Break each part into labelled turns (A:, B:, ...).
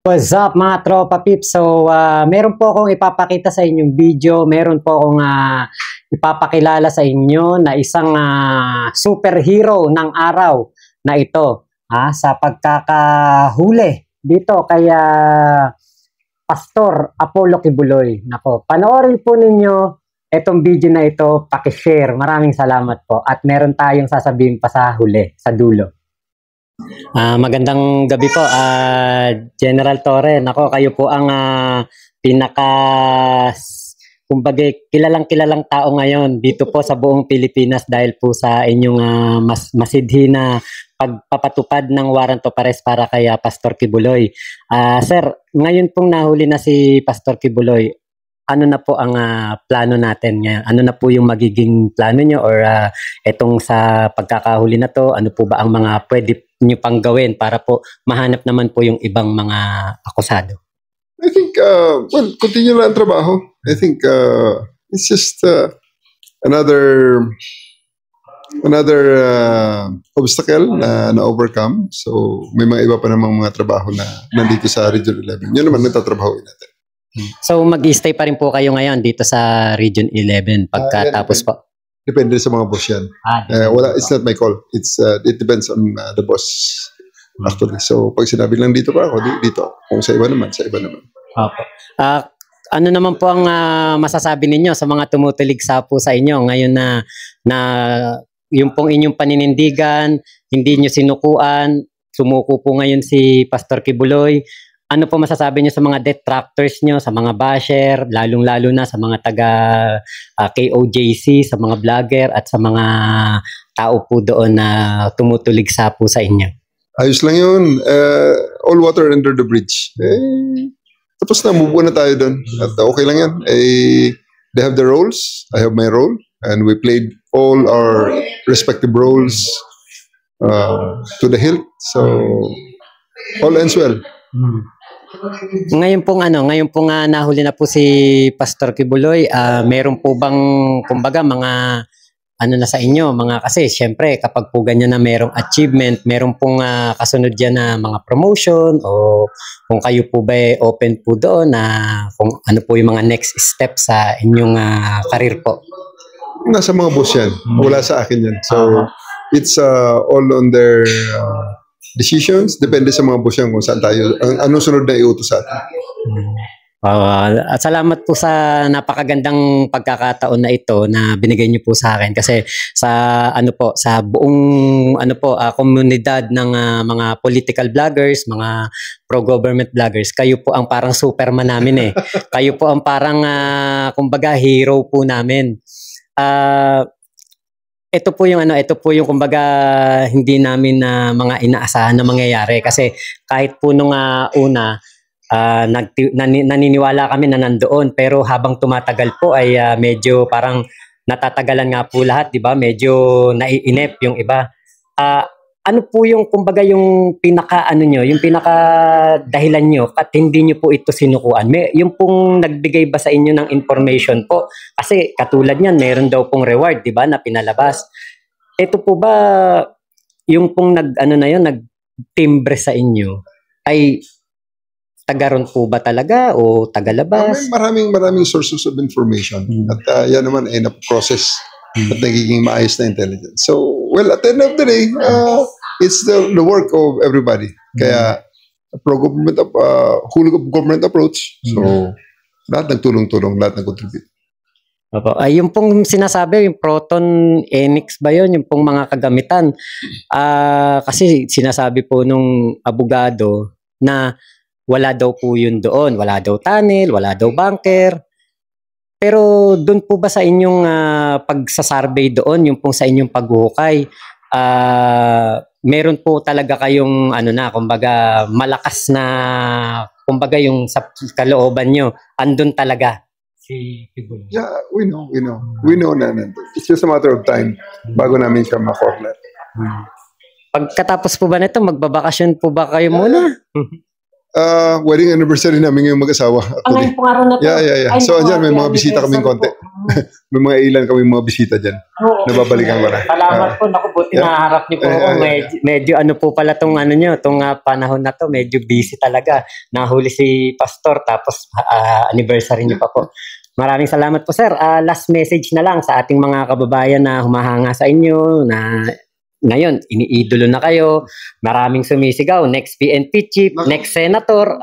A: What's up mga tropa pips? So, meron po akong ipapakita sa inyong video. Meron po akong ipapakilala sa inyo na isang superhero ng araw na ito sa pagkakahuli dito kay Pastor Apollo Kibuloy. Nako, panoorin po ninyo itong video na ito, paki-share. Maraming salamat po. At meron tayong sasabihin pa sa huli, sa dulo. Magandang gabi po, General Torre. Nako, kayo po ang kumbaga, kilalang tao ngayon dito po sa buong Pilipinas dahil po sa inyong masidhi na pagpapatupad ng warrant of arrest para kay Pastor Kibuloy. Sir, ngayon pong nahuli na si Pastor Kibuloy, ano na po ang plano natin ngayon? Ano na po yung magiging plano nyo or etong sa pagkakahuli na to, ano po ba ang mga pwede nyo pang gawin para po mahanap naman po yung ibang mga akusado?
B: I think, continue lang ang trabaho. I think it's just another obstacle na overcome. So, may mga iba pa namang mga trabaho na nandito sa Region 11. Yun naman natatrabahoin natin.
A: So, mag-stay pa rin po kayo ngayon dito sa Region 11 pagkatapos po?
B: Depende sa mga boss yan. It's not my call. It depends on the boss. Actually. So, pag sinabi lang dito pa ako, dito. Kung sa iba naman, sa iba naman.
A: Okay. Ano naman po ang masasabi ninyo sa mga tumutuligsa po sa inyo ngayon na yung pong inyong paninindigan, hindi nyo sinukuan, sumuko po ngayon si Pastor Kibuloy. Ano po masasabi niyo sa mga detractors niyo, sa mga basher, lalong-lalo na sa mga taga KOJC, sa mga vlogger at sa mga tao po doon na tumutuligsa po sa inyo?
B: Ayos lang yun. All water under the bridge. Tapos na, move on na tayo doon. At okay lang yan. They have the roles. I have my role. And we played all our respective roles to the hilt. So, all ends well.
A: Ngayon pong nahuli na po si Pastor Kibuloy, meron po bang kumbaga mga na sa inyo, kasi syempre kapag po ganyan na merong achievement, meron pong kasunod yan na mga promotion o kung kayo po ba open po doon na kung ano po yung mga next step sa inyong career po?
B: Nasa mga boss yan. Wala sa akin yan. So, it's all on their decisions. Depende sa mga boss yan kung saan tayo, anong sunod na iutos sa atin.
A: At salamat po sa napakagandang pagkakataon na ito na binigay niyo po sa akin kasi sa sa buong komunidad ng mga political vloggers, mga pro-government vloggers, kayo po ang parang superman namin eh. Kayo po ang parang kumbaga hero po namin. Ito po yung kumbaga hindi namin mga inaasahan na mangyayari kasi kahit po nung una naniniwala kami na nandoon pero habang tumatagal po ay medyo parang natatagalan nga po lahat, di ba? Medyo naiinip yung iba. Ano po yung kumbaga yung pinaka yung pinaka dahilan nyo at hindi nyo po ito sinukuan? Yung pong nagbigay ba sa inyo ng information po? Kasi katulad niyan, meron daw pong reward, di ba, na pinalabas. Ito po ba yung pong nagtimbre sa inyo ay tagaron po ba talaga o tagalabas?
B: Maraming sources of information. At yan naman ay naprocess at nagiging maayos na intelligence. So, well, at the end of the day, it's the work of everybody. Kaya, pro-government, whole government approach. So, lahat nagtulong-tulong, lahat nag-contribute.
A: Ay, yung pong sinasabi, yung Proton Enix ba yun? Yung pong mga kagamitan. Kasi sinasabi po nung abogado na wala daw po yun doon. Wala daw tunnel, wala daw bunker. Pero doon po ba sa inyong pagsasurvey doon, yung pong sa inyong paghuhukay, meron po talaga kayong kumbaga malakas na kumbaga yung sa kalooban nyo, andun talaga si Kibuloy?
B: Yeah, we know. We know na nandun. It's just a matter of time bago namin siya ma-corner.
A: Pagkatapos po ba nito, magbabakasyon po ba kayo muna?
B: wedding anniversary namin ngayong mag-asawa.
A: Ngayon pong araw na to.
B: Yeah.
A: Ay,
B: So,
A: naku,
B: andyan, may
A: happy
B: mga bisita kaming konti.
A: anniversary po.
B: May mga ilan kaming mga bisita dyan.
A: Oo.
B: Nababalikan ko na.
A: Salamat po. Naku, buti
B: yeah.
A: naharap niyo po ako. Medyo ano po pala tong ano niyo, tong panahon na to, medyo busy talaga. Nahuli si Pastor tapos anniversary niyo pa po. Maraming salamat po, sir. Last message na lang sa ating mga kababayan na humahanga sa inyo na ngayon, iniidolo na kayo. Maraming sumisigaw. Next PNP chief, next senator.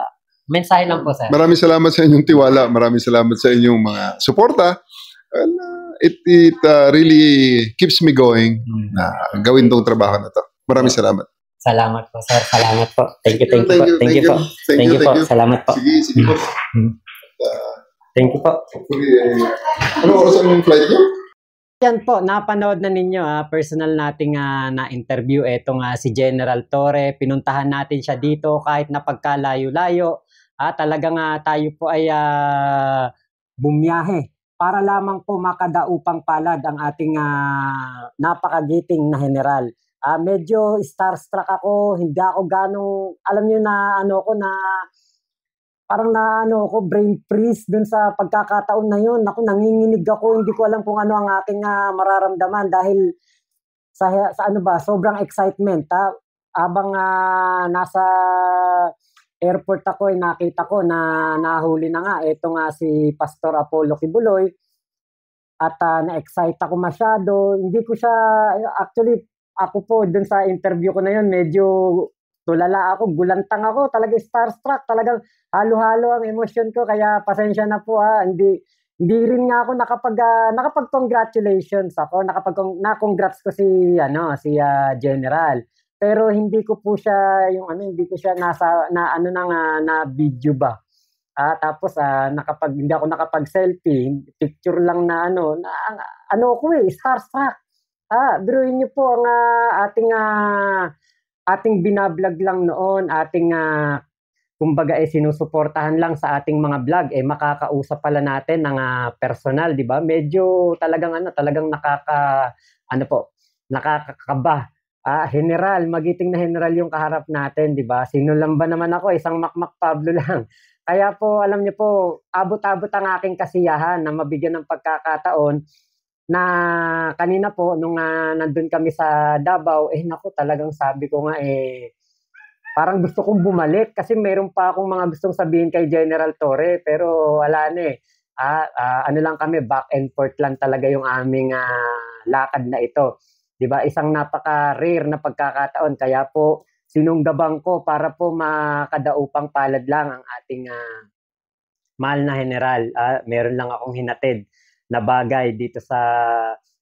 A: Mensahe lang po, sir.
B: Maraming salamat sa inyong tiwala. Maraming salamat sa inyong mga suporta. And, it really keeps me going na gawin tong trabaho na to. Maraming salamat.
A: Salamat po, sir. Salamat po. Thank you po. Salamat po.
B: Sige po.
A: Thank you po.
B: Ano oras ang flight niyo?
A: Yan po, napanood na ninyo personal nating na-interview etong si General Torre. Pinuntahan natin siya dito kahit na pagkalayo-layo. Talagang tayo po ay bumiyahe para lamang po makadaupang palad ang ating napakagiting na general. Medyo starstruck ako, hindi ako ganong, alam niyo na ano ko na parang na ano ko brain freeze dun sa pagkakataon na yun. Ako nanginginig ako, hindi ko alam kung ano ang aking mararamdaman dahil sa ano ba, sobrang excitement. Habang nasa airport ako ay nakita ko na nahuli na nga itong si Pastor Apollo Kibuloy at na-excite ako masyado. Hindi ko siya, actually ako po dun sa interview ko na yun medyo tulala ako, gulantang ako, talaga starstruck, talagang halo-halo ang emosyon ko, kaya pasensya na po hindi rin nga ako nakapag-congratulations ako, na-congrats ko si General. Pero hindi ko po siya hindi ko siya na video ba. Tapos hindi ako nakapag-selfie, picture lang na starstruck. Biruin niyo po ang ating binablog lang noon, ating kumbaga sinusuportahan lang sa ating mga vlog, makakausap pala natin ng personal, di ba? Medyo talagang nakakakaba. General, magiting na general yung kaharap natin, di ba? Sino lang ba naman ako? Isang Makmak Pablo lang. Kaya po, alam niyo po, abot-abot ang aking kasiyahan na mabigyan ng pagkakataon na kanina po, nung nandun kami sa Davao, naku, talagang sabi ko nga, parang gusto kong bumalik kasi meron pa akong mga gustong sabihin kay General Torre, pero wala na ano lang kami, back and forth lang talaga yung aming lakad na ito. Diba? Isang napaka-rare na pagkakataon. Kaya po, sinunggabang ko para po makadaupang palad lang ang ating mahal na general. Meron lang akong hinatid na bagay dito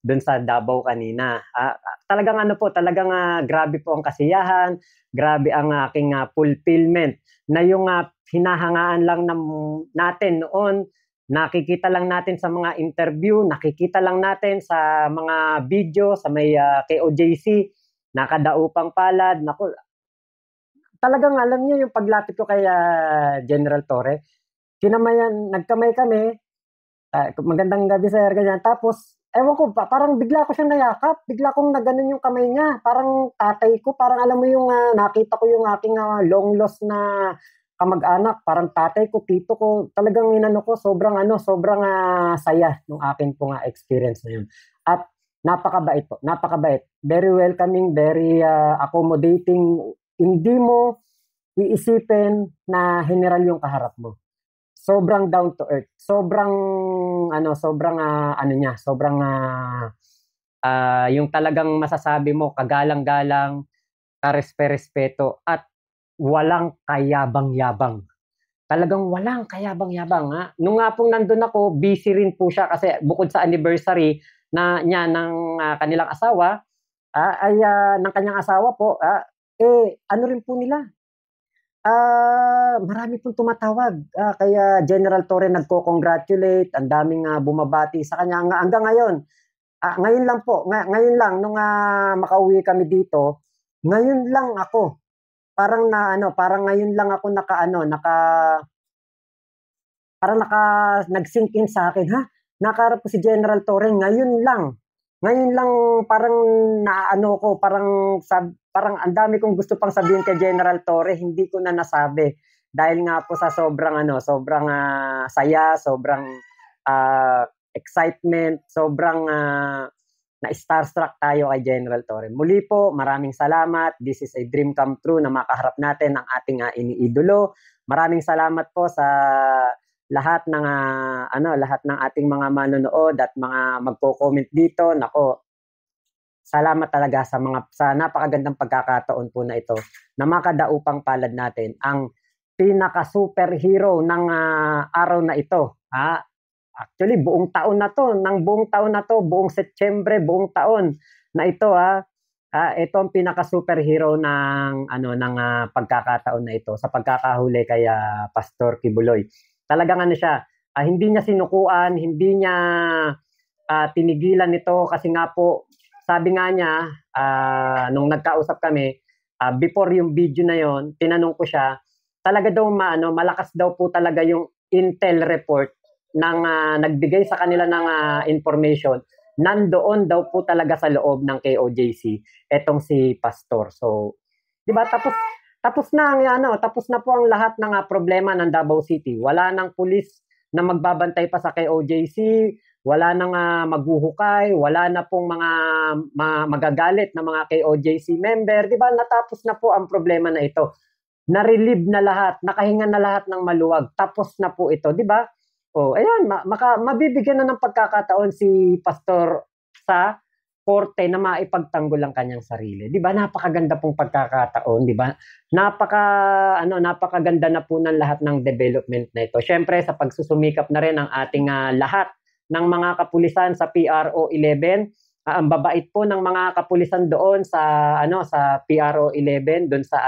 A: doon sa Davao kanina. Talagang talagang grabe po ang kasiyahan, grabe ang aking fulfillment na yung hinahangaan lang natin noon. Nakikita lang natin sa mga interview, nakikita lang natin sa mga video, sa may KOJC, nakadaupang palad. Naku, talagang alam niyo yung paglapit ko kay General Torre, nagkamay kami, magandang gabi sir, ganyan. Tapos, ewan ko, parang bigla ko siyang nayakap, bigla kong naganon yung kamay niya, parang tatay ko, parang alam mo yung nakita ko yung aking long lost na kamag-anak, parang tatay ko, tito ko, talagang sobrang saya nung akin pong experience na yun. At napakabait po, napakabait. Very welcoming, very accommodating. Hindi mo iisipin na general yung kaharap mo. Sobrang down to earth. Sobrang yung talagang masasabi mo, kagalang-galang, karespe-respeto, at walang kayabang-yabang. Talagang walang kayabang-yabang. Nung nga pong nandun ako, busy rin po siya kasi bukod sa anniversary niya ng kanilang asawa, ng kanyang asawa po, ano rin po nila? Marami pong tumatawag. Kaya General Torre nagko-congratulate, ang daming bumabati sa kanya. Hanggang ngayon, ngayon lang po, ngayon lang, nung makauwi kami dito, ngayon lang ako, parang ngayon lang ako nag-sink in sa akin, nakaharap ko si General Torre, ngayon lang parang parang ang dami kong gusto pang sabihin kay General Torre, hindi ko na nasabi. dahil nga po sa sobrang saya, sobrang excitement, sobrang na-starstruck tayo kay General Torre. Muli po, maraming salamat. This is a dream come true na makaharap natin ang ating iniidolo. Maraming salamat po sa lahat ng lahat ng ating mga manonood at mga magko-comment dito. Nako, salamat talaga sa napakagandang pagkakataon po na ito na makadaupang palad natin ang pinaka-superhero ng araw na ito. Actually, buong taon na to, buong Setyembre, buong taon na ito, ito ang pinaka-superhero ng pagkakataon na ito sa pagkakahuli kay Pastor Kibuloy. Talagang siya, hindi niya sinukuan, hindi niya tinigilan ito kasi nga po, sabi nga niya, nung nagkausap kami, before yung video na yon, tinanong ko siya, talaga daw malakas daw po talaga yung intel report ng nagbigay sa kanila ng information, nandoon daw po talaga sa loob ng KOJC etong si Pastor. So, 'di ba, tapos na po ang lahat ng problema ng Davao City. Wala nang pulis na magbabantay pa sa KOJC, wala nang maghuhukay, wala na pong mga magagalit na mga KOJC member, 'di ba? Natapos na po ang problema na ito. Na-relieve na lahat, nakahinga na lahat ng maluwag. Tapos na po ito, 'di ba? Ayan, mabibigyan na ng pagkakataon si Pastor sa korte na maipagtanggol ang kanyang sarili. 'Di ba? Napakaganda pong pagkakataon, 'di ba? Napakaganda na po ng lahat ng development na ito. Syempre sa pagsusumikap na rin ng ating lahat ng mga kapulisan sa PRO 11, ang babait po ng mga kapulisan doon sa sa PRO 11, doon sa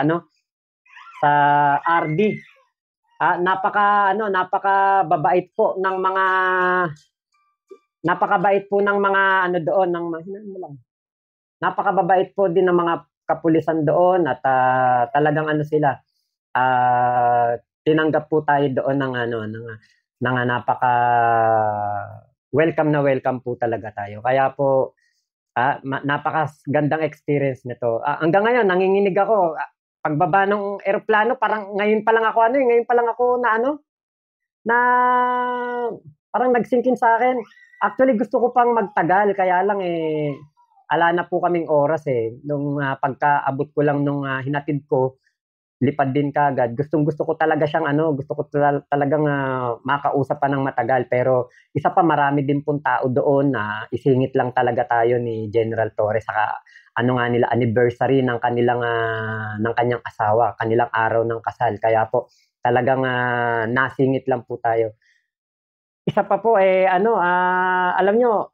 A: sa RD. Napakababait po ng mga doon ng napakababait po din ng mga kapulisan doon at talagang sila tinanggap po tayo doon ng napaka welcome na welcome po talaga tayo. Kaya po napakagandang experience nito. Hanggang ngayon nanginginig ako. Pagbaba ng eroplano, parang ngayon pa lang ako na parang nagsinkin sa akin. Actually, gusto ko pang magtagal, kaya lang ala na po kaming oras nung pagkaabot ko lang nung hinatid ko, lipad din kagad. Gusto ko talaga siyang talagang makausap pa ng matagal, pero isa pa, marami din pong tao doon na isingit lang talaga tayo ni General Torre saka nila anniversary ng kanyang asawa, kanilang araw ng kasal. Kaya po talagang nasingit lang po tayo. Isa pa po alam nyo,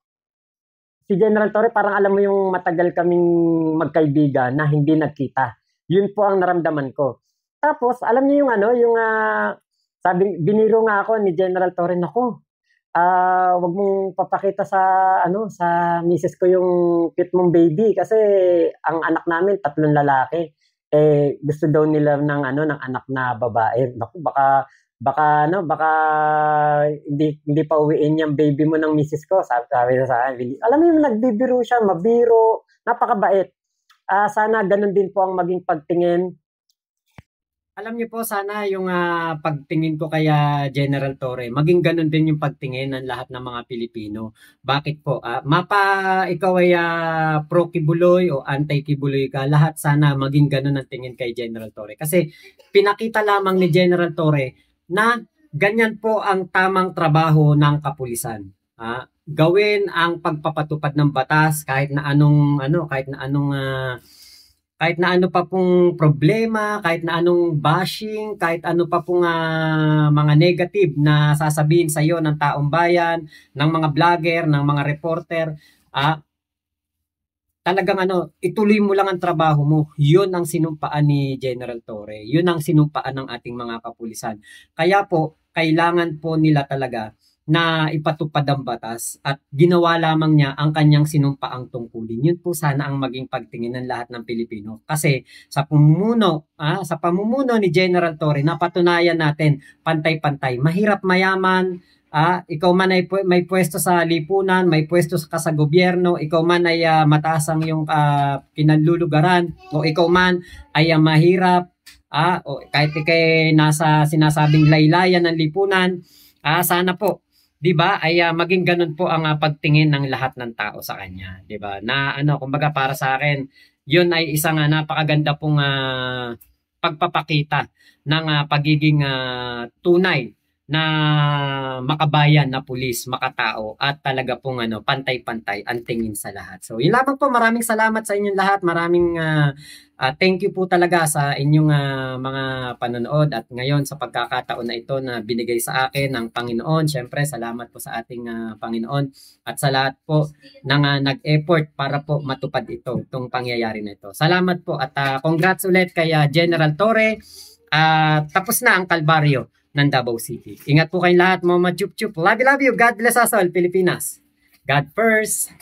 A: si General Torre parang alam mo yung matagal kaming magkaibigan na hindi nagkita. Yun po ang naramdaman ko. Tapos alam niyo yung sabi, biniro nga ako ni General Torre, nako, wag mong papakita sa sa misis ko yung cute mong baby kasi ang anak namin 3 lalaki, gusto daw nila ng anak na babae. Naku, baka hindi pa uwiin yung baby mo ng misis ko, sabi sa akin. Alam mo yung nagbibiro siya, mabiro, napakabait. Sana ganun din po ang maging pagtingin. Alam niyo po, sana yung pagtingin ko kay General Torre, maging ganun din yung pagtingin ng lahat ng mga Pilipino. Bakit po? Ikaw ay pro Kibuloy o anti Kibuloy ka, lahat sana maging ganun ang tingin kay General Torre. Kasi pinakita lamang ni General Torre na ganyan po ang tamang trabaho ng kapulisan. Gawin ang pagpapatupad ng batas kahit na ano pa pong problema, kahit na anong bashing, kahit ano pa pong mga negative na sasabihin sa iyo ng taong bayan, ng mga vlogger, ng mga reporter, talagang ituloy mo lang ang trabaho mo. Yun ang sinumpaan ni General Torre. Yun ang sinumpaan ng ating mga kapulisan. Kaya po, kailangan po nila talaga na ipatupad ang batas at ginawa lamang niya ang kanyang sinumpaang tungkulin. Yun po sana ang maging pagtingin ng lahat ng Pilipino. Kasi sa pamumuno ni General Torre, napatunayan natin pantay-pantay. Mahirap mayaman, ikaw man ay may pwesto sa lipunan, may pwesto ka sa gobyerno, ikaw man ay mataas ang iyong kinalulugaran, o ikaw man ay mahirap, o kahit ikay nasa sinasabing laylayan ng lipunan, sana po 'di ba ay maging ganun po ang pagtingin ng lahat ng tao sa kanya, 'di ba? Na ano, kumbaga para sa akin, 'yun ay isang napakaganda pong pagpapakita ng pagiging tunay na makabayan na pulis, makatao at talaga pong pantay-pantay ang tingin sa lahat. So, yun lamang po. Maraming salamat sa inyong lahat. Maraming thank you po talaga sa inyong mga panonood at ngayon sa pagkakataon na ito na binigay sa akin ng Panginoon. Siyempre, salamat po sa ating Panginoon at sa lahat po ng nag-effort para po matupad itong pangyayari na ito. Salamat po at congrats ulit kay General Torre. Tapos na ang kalbaryo ng Davao City. Ingat po kayong lahat, mga chup-chup. Love you, love you. God bless us all, Pilipinas. God first.